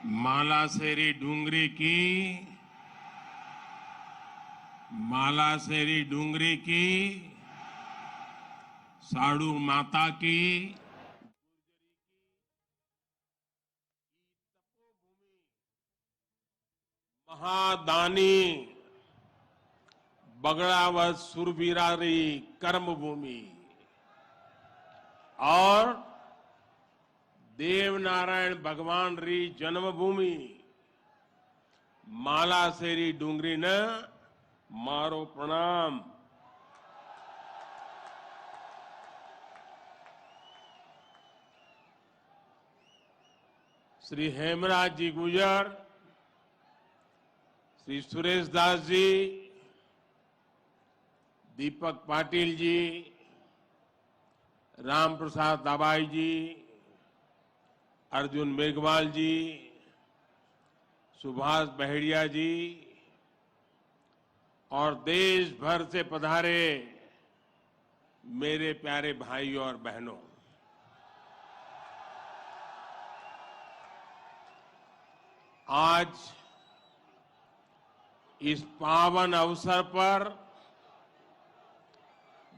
मालासेरी डूंगरी की साड़ू माता की महादानी बगड़ावत सुरवीरारी कर्मभूमि और देवनारायण भगवान री जन्मभूमि मालासेरी डूंगरी ने मारो प्रणाम। श्री हेमराज जी गुजर, श्री सुरेश दास जी, दीपक पाटिल जी, राम प्रसाद दाबाई जी, अर्जुन मेघवाल जी, सुभाष बहेड़िया जी और देश भर से पधारे मेरे प्यारे भाई और बहनों, आज इस पावन अवसर पर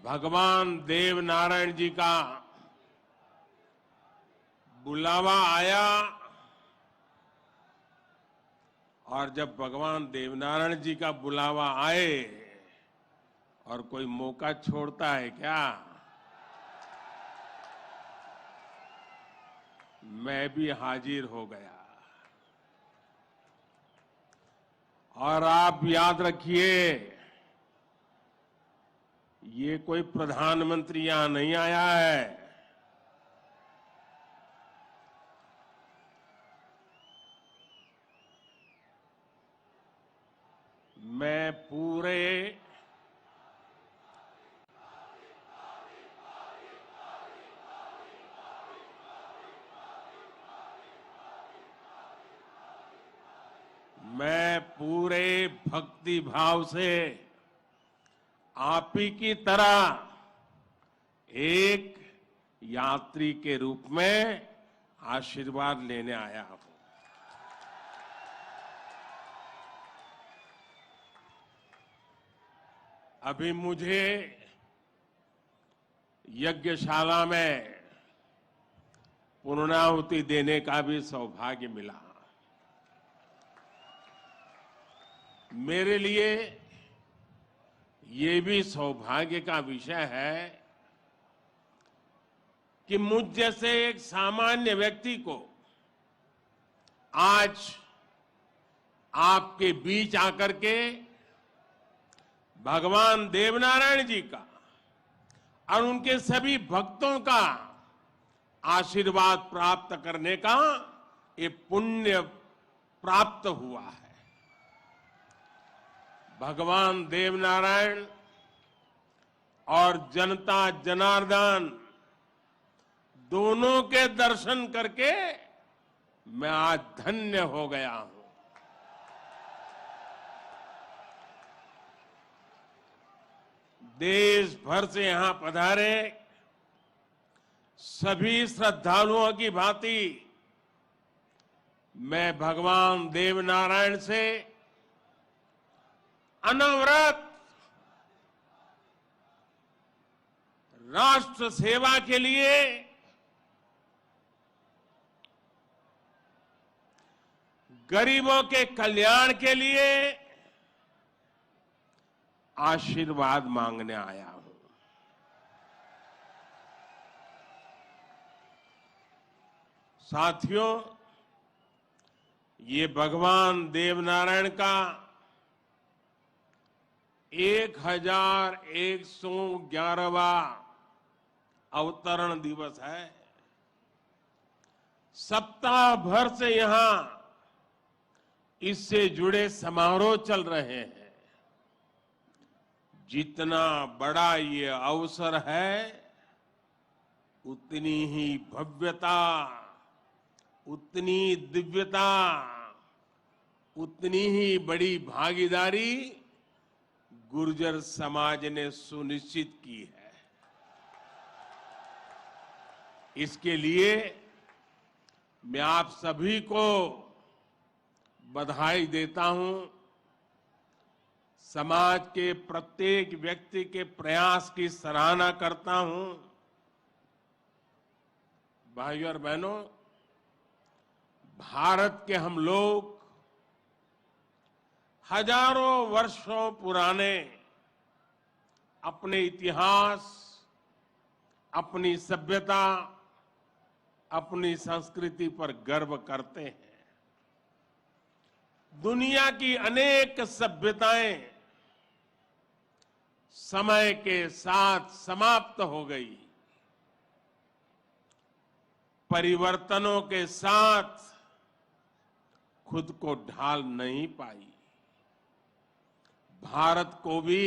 भगवान देवनारायण जी का बुलावा आया और जब भगवान देवनारायण जी का बुलावा आए और कोई मौका छोड़ता है क्या? मैं भी हाजिर हो गया। और आप याद रखिए, ये कोई प्रधानमंत्री यहां नहीं आया है। मैं पूरे भक्ति भाव से आप ही की तरह एक यात्री के रूप में आशीर्वाद लेने आया हूं। अभी मुझे यज्ञशाला में पूर्णाहुति देने का भी सौभाग्य मिला। मेरे लिए ये भी सौभाग्य का विषय है कि मुझ जैसे एक सामान्य व्यक्ति को आज आपके बीच आकर के भगवान देवनारायण जी का और उनके सभी भक्तों का आशीर्वाद प्राप्त करने का ये पुण्य प्राप्त हुआ है। भगवान देवनारायण और जनता जनार्दन दोनों के दर्शन करके मैं आज धन्य हो गया हूं। देश भर से यहां पधारे सभी श्रद्धालुओं की भांति मैं भगवान देवनारायण से अनवरत राष्ट्र सेवा के लिए गरीबों के कल्याण के लिए आशीर्वाद मांगने आया हूं। साथियों, ये भगवान देवनारायण का 1111वां अवतरण दिवस है। सप्ताह भर से यहां इससे जुड़े समारोह चल रहे हैं। जितना बड़ा ये अवसर है, उतनी ही भव्यता, उतनी दिव्यता, उतनी ही बड़ी भागीदारी गुर्जर समाज ने सुनिश्चित की है। इसके लिए मैं आप सभी को बधाई देता हूं। समाज के प्रत्येक व्यक्ति के प्रयास की सराहना करता हूं। भाइयों और बहनों, भारत के हम लोग हजारों वर्षों पुराने अपने इतिहास, अपनी सभ्यता, अपनी संस्कृति पर गर्व करते हैं। दुनिया की अनेक सभ्यताएं समय के साथ समाप्त हो गई। परिवर्तनों के साथ खुद को ढाल नहीं पाई। भारत को भी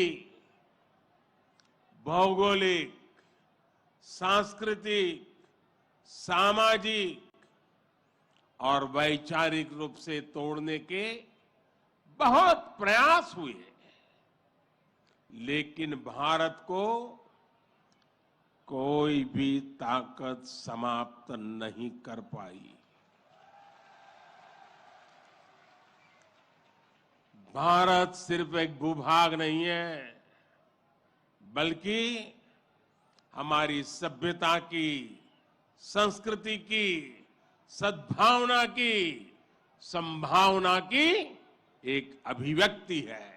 भौगोलिक, सांस्कृतिक, सामाजिक और वैचारिक रूप से तोड़ने के बहुत प्रयास हुए, लेकिन भारत को कोई भी ताकत समाप्त नहीं कर पाई। भारत सिर्फ एक भूभाग नहीं है, बल्कि हमारी सभ्यता की, संस्कृति की, सद्भावना की, संभावना की एक अभिव्यक्ति है।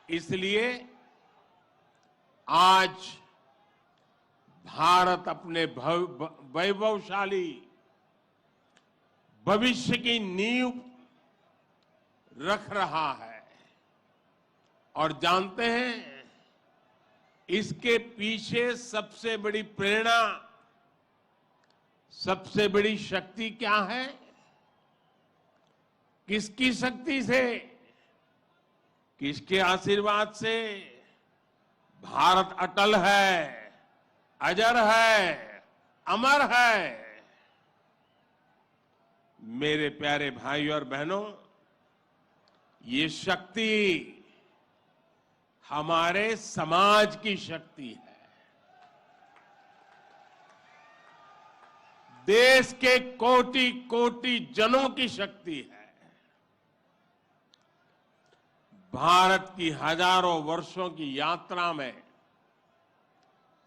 इसलिए आज भारत अपने वैभवशाली भविष्य की नींव रख रहा है। और जानते हैं, इसके पीछे सबसे बड़ी प्रेरणा, सबसे बड़ी शक्ति क्या है? किसकी शक्ति से, किसके आशीर्वाद से? भारत अटल है, अजर है, अमर है। मेरे प्यारे भाइयों और बहनों, ये शक्ति हमारे समाज की शक्ति है। देश के कोटि कोटि जनों की शक्ति है। भारत की हजारों वर्षों की यात्रा में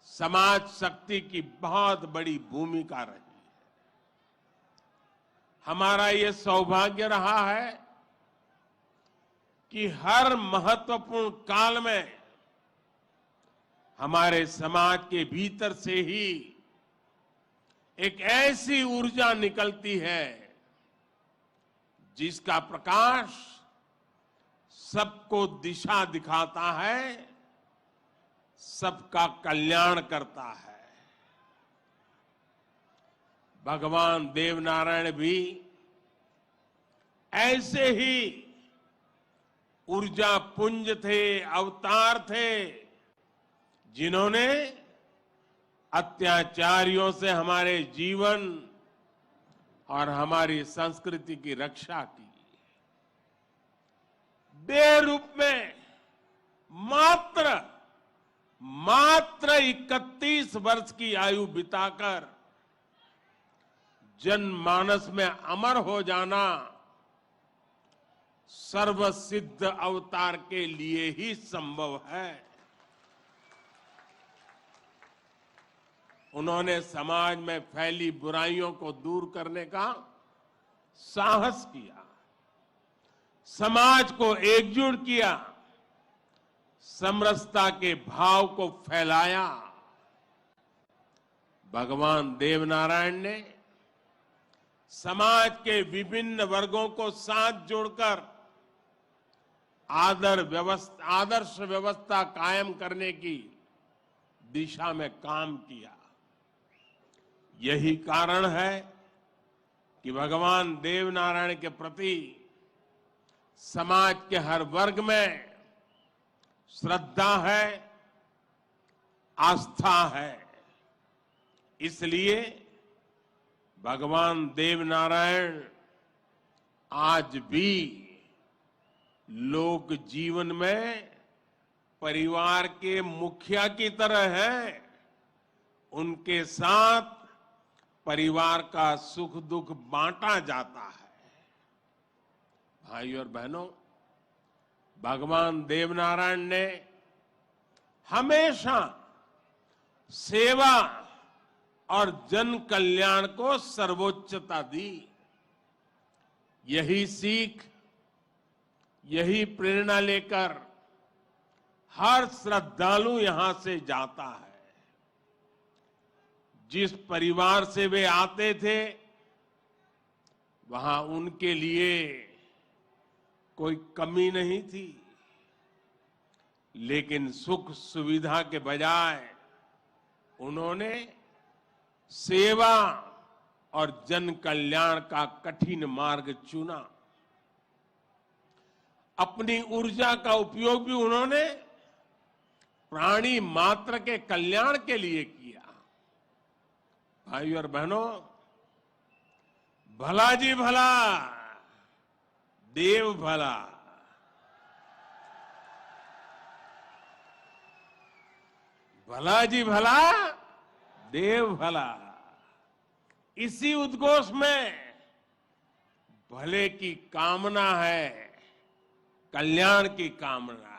समाज शक्ति की बहुत बड़ी भूमिका रही है। हमारा ये सौभाग्य रहा है कि हर महत्वपूर्ण काल में हमारे समाज के भीतर से ही एक ऐसी ऊर्जा निकलती है जिसका प्रकाश सबको दिशा दिखाता है, सबका कल्याण करता है। भगवान देवनारायण भी ऐसे ही ऊर्जा पुंज थे, अवतार थे, जिन्होंने अत्याचारियों से हमारे जीवन और हमारी संस्कृति की रक्षा की। देह रूप में मात्र 31 वर्ष की आयु बिताकर जनमानस में अमर हो जाना सर्वसिद्ध अवतार के लिए ही संभव है। उन्होंने समाज में फैली बुराइयों को दूर करने का साहस किया, समाज को एकजुट किया, समरसता के भाव को फैलाया। भगवान देवनारायण ने समाज के विभिन्न वर्गों को साथ जोड़कर आदर्श व्यवस्था कायम करने की दिशा में काम किया। यही कारण है कि भगवान देवनारायण के प्रति समाज के हर वर्ग में श्रद्धा है, आस्था है। इसलिए भगवान देवनारायण आज भी लोक जीवन में परिवार के मुखिया की तरह हैं। उनके साथ परिवार का सुख दुख बांटा जाता है। भाई और बहनों, भगवान देवनारायण ने हमेशा सेवा और जन कल्याण को सर्वोच्चता दी। यही सीख, यही प्रेरणा लेकर हर श्रद्धालु यहां से जाता है। जिस परिवार से वे आते थे, वहां उनके लिए कोई कमी नहीं थी, लेकिन सुख सुविधा के बजाय उन्होंने सेवा और जन कल्याण का कठिन मार्ग चुना। अपनी ऊर्जा का उपयोग भी उन्होंने प्राणी मात्र के कल्याण के लिए किया। भाई और बहनों, भला जी भला, देव भला। भला जी भला, देव भला। इसी उद्घोष में भले की कामना है, कल्याण की कामना है।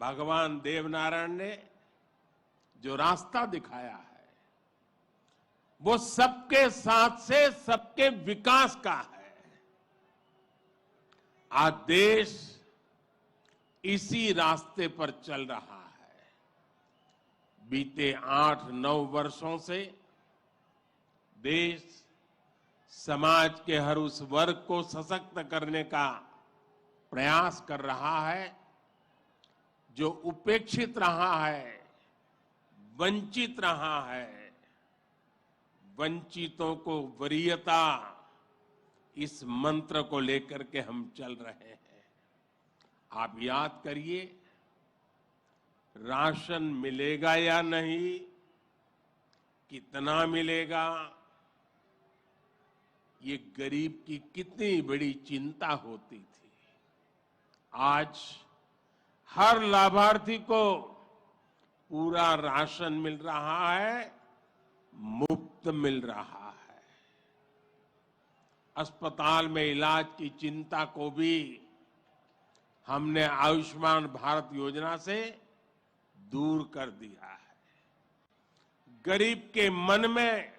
भगवान देवनारायण ने जो रास्ता दिखाया है, वो सबके साथ से सबके विकास का है। आज देश इसी रास्ते पर चल रहा है। बीते 8-9 वर्षों से देश समाज के हर उस वर्ग को सशक्त करने का प्रयास कर रहा है जो उपेक्षित रहा है, वंचित रहा है। वंचितों को वरीयता, इस मंत्र को लेकर के हम चल रहे हैं। आप याद करिए, राशन मिलेगा या नहीं, कितना मिलेगा, ये गरीब की कितनी बड़ी चिंता होती थी। आज हर लाभार्थी को पूरा राशन मिल रहा है, मुफ्त मिल रहा है। अस्पताल में इलाज की चिंता को भी हमने आयुष्मान भारत योजना से दूर कर दिया है। गरीब के मन में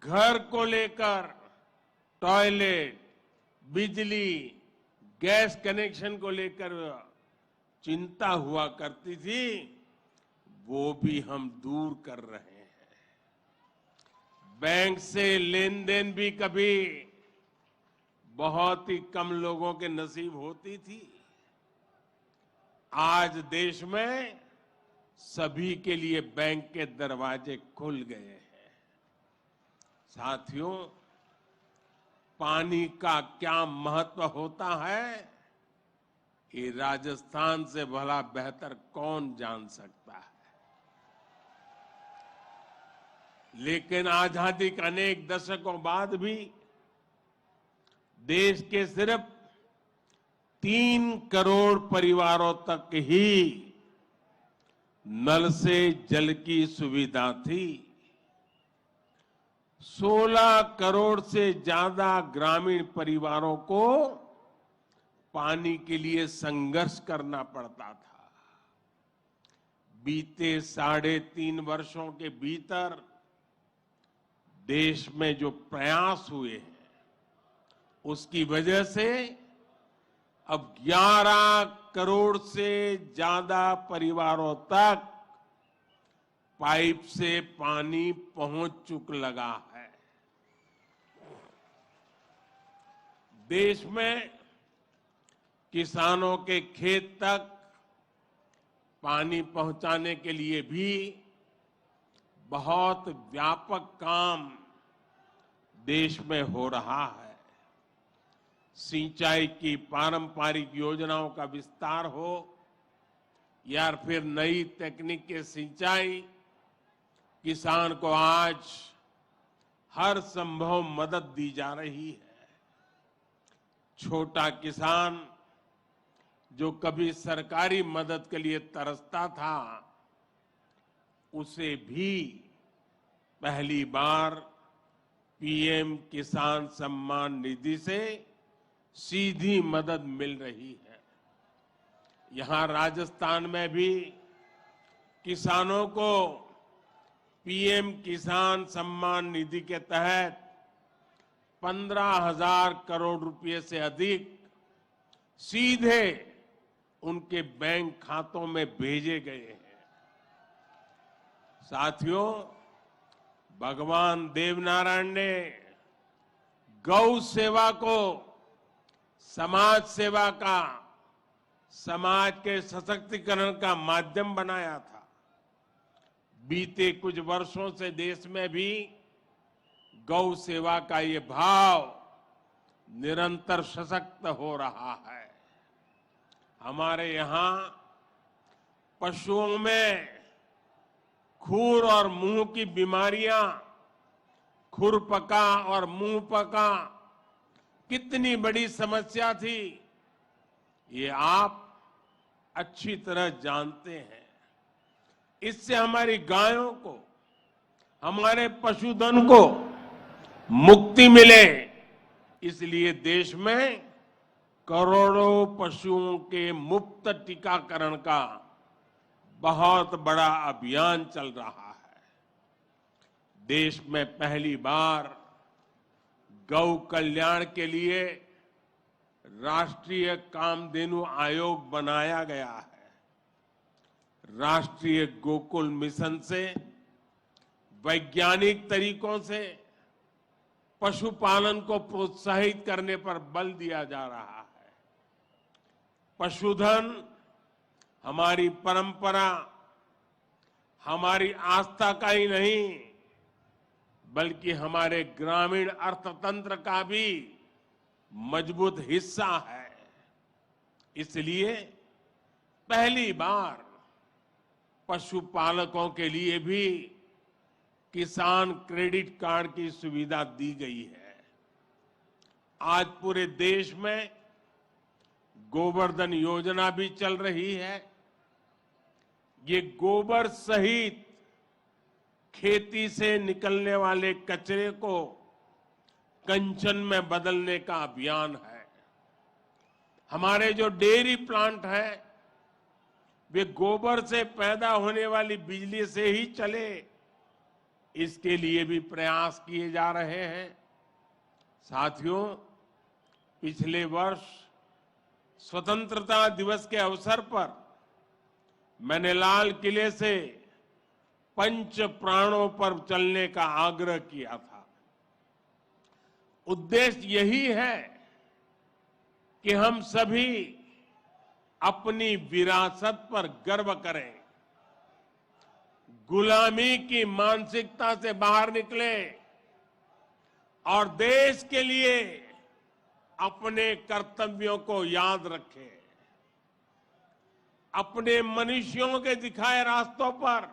घर को लेकर टॉयलेट, बिजली, गैस कनेक्शन को लेकर चिंता हुआ करती थी, वो भी हम दूर कर रहे हैं। बैंक से लेन देन भी कभी बहुत ही कम लोगों के नसीब होती थी। आज देश में सभी के लिए बैंक के दरवाजे खुल गए हैं। साथियों, पानी का क्या महत्व होता है, ये राजस्थान से भला बेहतर कौन जान सकता है। लेकिन आजादी के अनेक दशकों बाद भी देश के सिर्फ 3 करोड़ परिवारों तक ही नल से जल की सुविधा थी। 16 करोड़ से ज्यादा ग्रामीण परिवारों को पानी के लिए संघर्ष करना पड़ता था। बीते 3.5 वर्षों के भीतर देश में जो प्रयास हुए हैं, उसकी वजह से अब 11 करोड़ से ज्यादा परिवारों तक पाइप से पानी पहुंच चुक लगा है। देश में किसानों के खेत तक पानी पहुंचाने के लिए भी बहुत व्यापक काम देश में हो रहा है। सिंचाई की पारंपरिक योजनाओं का विस्तार हो या फिर नई तकनीक के सिंचाई, किसान को आज हर संभव मदद दी जा रही है। छोटा किसान जो कभी सरकारी मदद के लिए तरसता था, उसे भी पहली बार पीएम किसान सम्मान निधि से सीधी मदद मिल रही है। यहां राजस्थान में भी किसानों को पीएम किसान सम्मान निधि के तहत 15,000 करोड़ रुपए से अधिक सीधे उनके बैंक खातों में भेजे गए हैं। साथियों, भगवान देवनारायण ने गौ सेवा को समाज सेवा का, समाज के सशक्तिकरण का माध्यम बनाया था। बीते कुछ वर्षों से देश में भी गौ सेवा का ये भाव निरंतर सशक्त हो रहा है। हमारे यहां पशुओं में खुर और मुंह की बीमारियां, खुरपका और मुंहपका कितनी बड़ी समस्या थी, ये आप अच्छी तरह जानते हैं। इससे हमारी गायों को, हमारे पशुधन को मुक्ति मिले, इसलिए देश में करोड़ों पशुओं के मुफ्त टीकाकरण का बहुत बड़ा अभियान चल रहा है। देश में पहली बार गौ कल्याण के लिए राष्ट्रीय कामधेनु आयोग बनाया गया है। राष्ट्रीय गोकुल मिशन से वैज्ञानिक तरीकों से पशुपालन को प्रोत्साहित करने पर बल दिया जा रहा है। पशुधन हमारी परंपरा, हमारी आस्था का ही नहीं, बल्कि हमारे ग्रामीण अर्थतंत्र का भी मजबूत हिस्सा है। इसलिए पहली बार पशुपालकों के लिए भी किसान क्रेडिट कार्ड की सुविधा दी गई है। आज पूरे देश में गोवर्धन योजना भी चल रही है। ये गोबर सहित खेती से निकलने वाले कचरे को कंचन में बदलने का अभियान है। हमारे जो डेयरी प्लांट है, वे गोबर से पैदा होने वाली बिजली से ही चले, इसके लिए भी प्रयास किए जा रहे हैं। साथियों, पिछले वर्ष स्वतंत्रता दिवस के अवसर पर मैंने लाल किले से पंच प्राणों पर चलने का आग्रह किया था। उद्देश्य यही है कि हम सभी अपनी विरासत पर गर्व करें, गुलामी की मानसिकता से बाहर निकले और देश के लिए अपने कर्तव्यों को याद रखें। अपने मनुष्यों के दिखाए रास्तों पर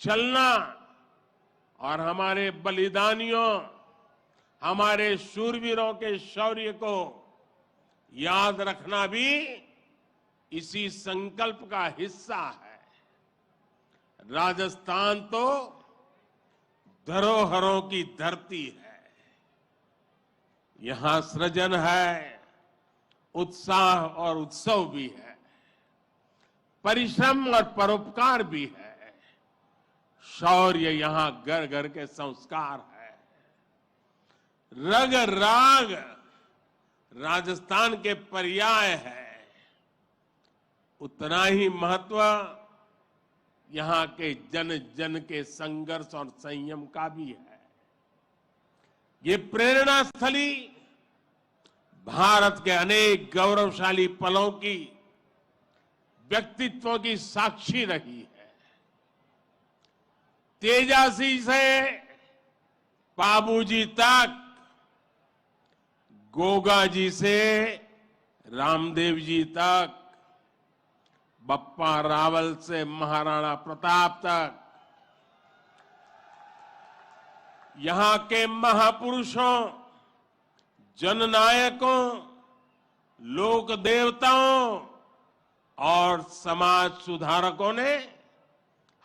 चलना और हमारे बलिदानियों, हमारे शूरवीरों के शौर्य को याद रखना भी इसी संकल्प का हिस्सा है। राजस्थान तो धरोहरों की धरती है। यहां सृजन है, उत्साह और उत्सव भी है, परिश्रम और परोपकार भी है, शौर्य यहां घर घर के संस्कार है। रग राग राजस्थान के पर्याय है। उतना ही महत्व यहां के जन जन के संघर्ष और संयम का भी है। ये प्रेरणा स्थली भारत के अनेक गौरवशाली पलों की, व्यक्तित्वों की साक्षी रही है। तेजासी से बाबूजी तक, गोगा जी से रामदेव जी तक, बप्पा रावल से महाराणा प्रताप तक, यहां के महापुरुषों, जननायकों, लोक देवताओं और समाज सुधारकों ने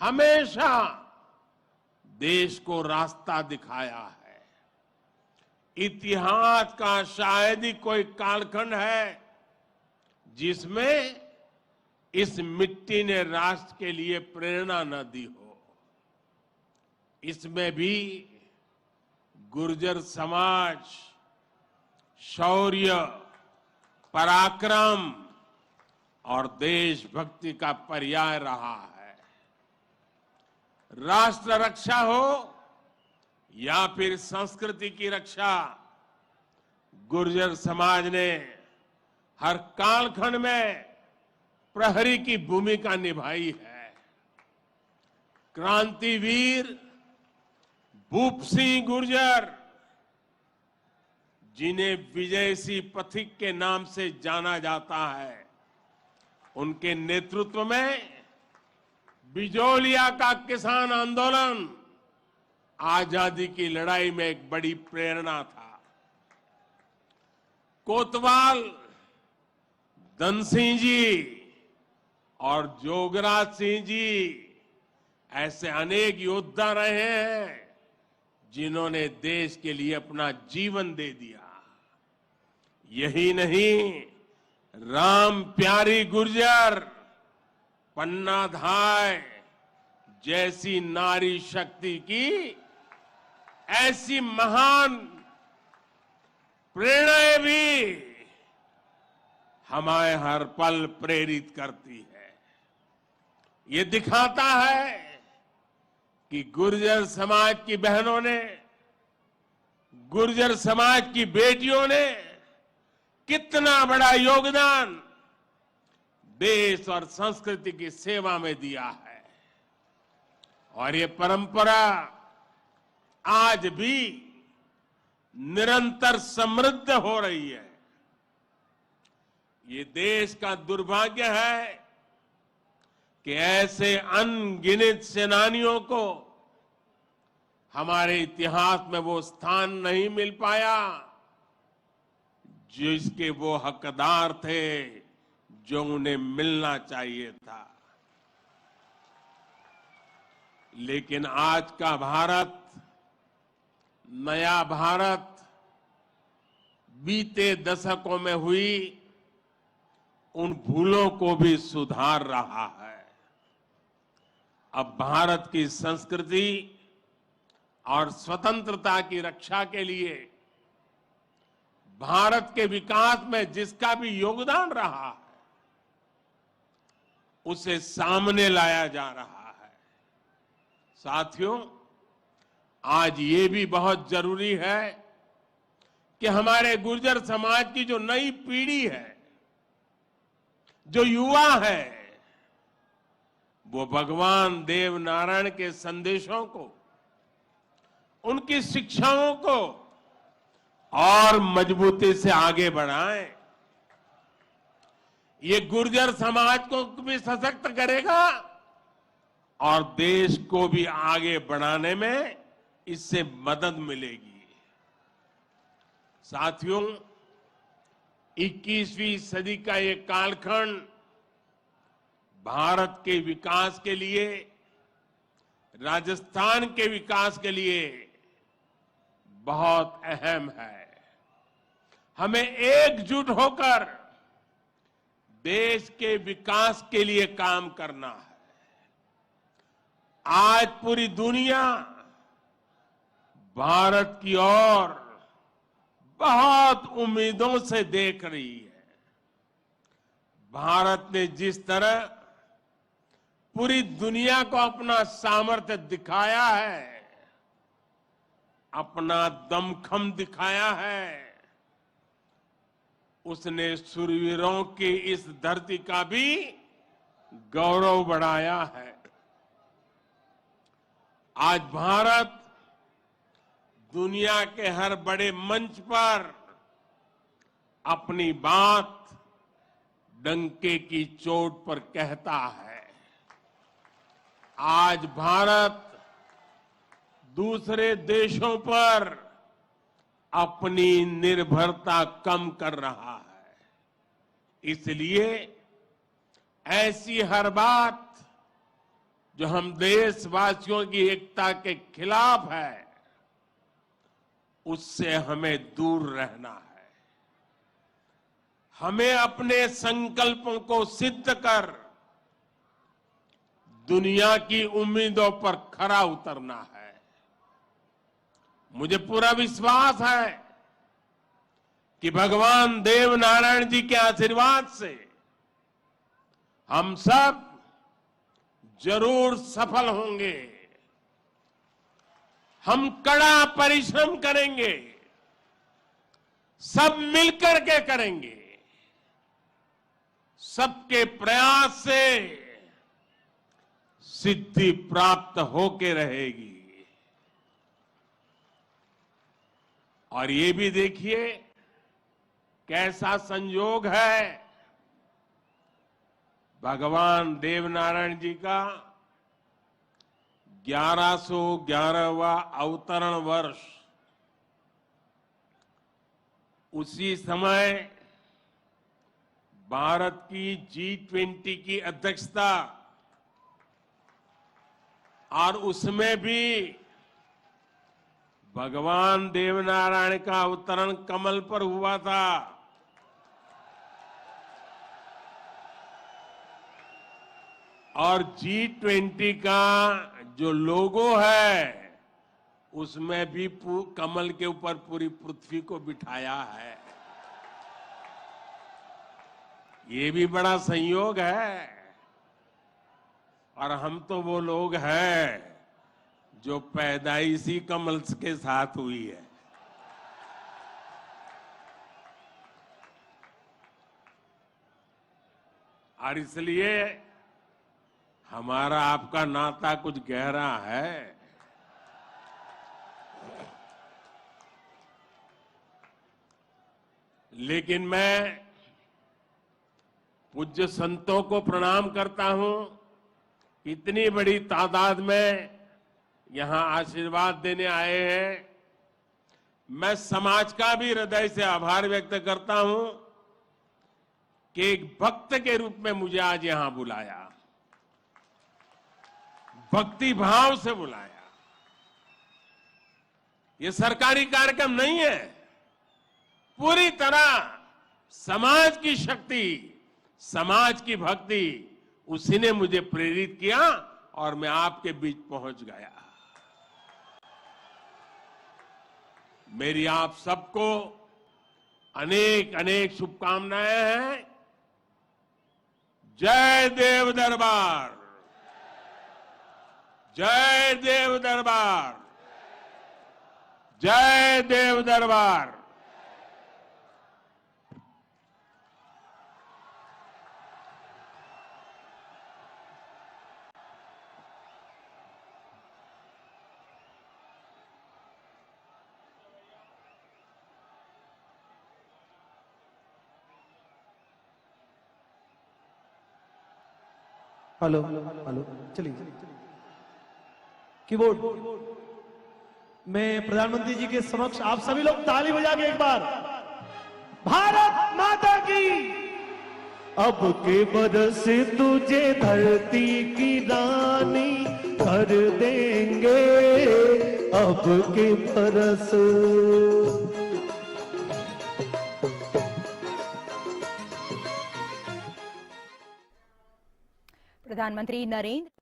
हमेशा देश को रास्ता दिखाया है। इतिहास का शायद ही कोई कालखंड है जिसमें इस मिट्टी ने राष्ट्र के लिए प्रेरणा न दी हो। इसमें भी गुर्जर समाज शौर्य, पराक्रम और देशभक्ति का पर्याय रहा है। राष्ट्र रक्षा हो या फिर संस्कृति की रक्षा, गुर्जर समाज ने हर कालखंड में प्रहरी की भूमिका निभाई है। क्रांतिवीर भूप सिंह गुर्जर, जिन्हें विजय सिंह पथिक के नाम से जाना जाता है, उनके नेतृत्व में बिजोलिया का किसान आंदोलन आजादी की लड़ाई में एक बड़ी प्रेरणा था। कोतवाल धन सिंह जी और जोगराज सिंह जी ऐसे अनेक योद्धा रहे हैं जिन्होंने देश के लिए अपना जीवन दे दिया। यही नहीं, राम प्यारी गुर्जर, पन्ना धाय जैसी नारी शक्ति की ऐसी महान प्रेरणाएं भी हमें हर पल प्रेरित करती है। ये दिखाता है कि गुर्जर समाज की बहनों ने, गुर्जर समाज की बेटियों ने कितना बड़ा योगदान देश और संस्कृति की सेवा में दिया है। और ये परंपरा आज भी निरंतर समृद्ध हो रही है। ये देश का दुर्भाग्य है कि ऐसे अनगिनत सेनानियों को हमारे इतिहास में वो स्थान नहीं मिल पाया जिसके वो हकदार थे, जो उन्हें मिलना चाहिए था। लेकिन आज का भारत, नया भारत, बीते दशकों में हुई उन भूलों को भी सुधार रहा है। अब भारत की संस्कृति और स्वतंत्रता की रक्षा के लिए भारत के विकास में जिसका भी योगदान रहा है, उसे सामने लाया जा रहा है। साथियों, आज ये भी बहुत जरूरी है कि हमारे गुर्जर समाज की जो नई पीढ़ी है, जो युवा है, वो भगवान देव नारायण के संदेशों को, उनकी शिक्षाओं को और मजबूती से आगे बढ़ाएं। ये गुर्जर समाज को भी सशक्त करेगा और देश को भी आगे बढ़ाने में इससे मदद मिलेगी। साथियों, 21वीं सदी का ये कालखंड भारत के विकास के लिए, राजस्थान के विकास के लिए बहुत अहम है। हमें एकजुट होकर देश के विकास के लिए काम करना है। आज पूरी दुनिया भारत की ओर बहुत उम्मीदों से देख रही है। भारत ने जिस तरह पूरी दुनिया को अपना सामर्थ्य दिखाया है, अपना दमखम दिखाया है, उसने शूरवीरों की इस धरती का भी गौरव बढ़ाया है। आज भारत दुनिया के हर बड़े मंच पर अपनी बात डंके की चोट पर कहता है। आज भारत दूसरे देशों पर अपनी निर्भरता कम कर रहा है। इसलिए ऐसी हर बात जो हम देशवासियों की एकता के खिलाफ है, उससे हमें दूर रहना है। हमें अपने संकल्पों को सिद्ध कर दुनिया की उम्मीदों पर खरा उतरना है। मुझे पूरा विश्वास है कि भगवान देव नारायण जी के आशीर्वाद से हम सब जरूर सफल होंगे। हम कड़ा परिश्रम करेंगे, सब मिलकर के करेंगे। सबके प्रयास से सिद्धि प्राप्त होके रहेगी। और ये भी देखिए कैसा संयोग है, भगवान देवनारायण जी का 1111वां अवतरण वर्ष। उसी समय भारत की G20 की अध्यक्षता, और उसमें भी भगवान देवनारायण का अवतरण कमल पर हुआ था। और G20 का जो लोगो है, उसमें भी कमल के ऊपर पूरी पृथ्वी को बिठाया है। ये भी बड़ा संयोग है। और हम तो वो लोग हैं जो पैदाइशी कमल के साथ हुई है। और इसलिए हमारा आपका नाता कुछ गहरा है। लेकिन मैं पूज्य संतों को प्रणाम करता हूं। इतनी बड़ी तादाद में यहां आशीर्वाद देने आए हैं। मैं समाज का भी हृदय से आभार व्यक्त करता हूं कि एक भक्त के रूप में मुझे आज यहां बुलाया, भक्ति भाव से बुलाया। ये सरकारी कार्यक्रम नहीं है, पूरी तरह समाज की शक्ति, समाज की भक्ति, उसी ने मुझे प्रेरित किया और मैं आपके बीच पहुंच गया। मेरी आप सबको अनेक अनेक शुभकामनाएं हैं। जय देव दरबार, जय देव दरबार, जय देव दरबार। हेलो हेलो, चलिए कीबोर्ड। मैं प्रधानमंत्री जी के समक्ष आप सभी लोग ताली बजा के एक बार भारत माता की। अब के बरस तुझे धरती की रानी कर देंगे, अब के बरस। प्रधानमंत्री नरेंद्र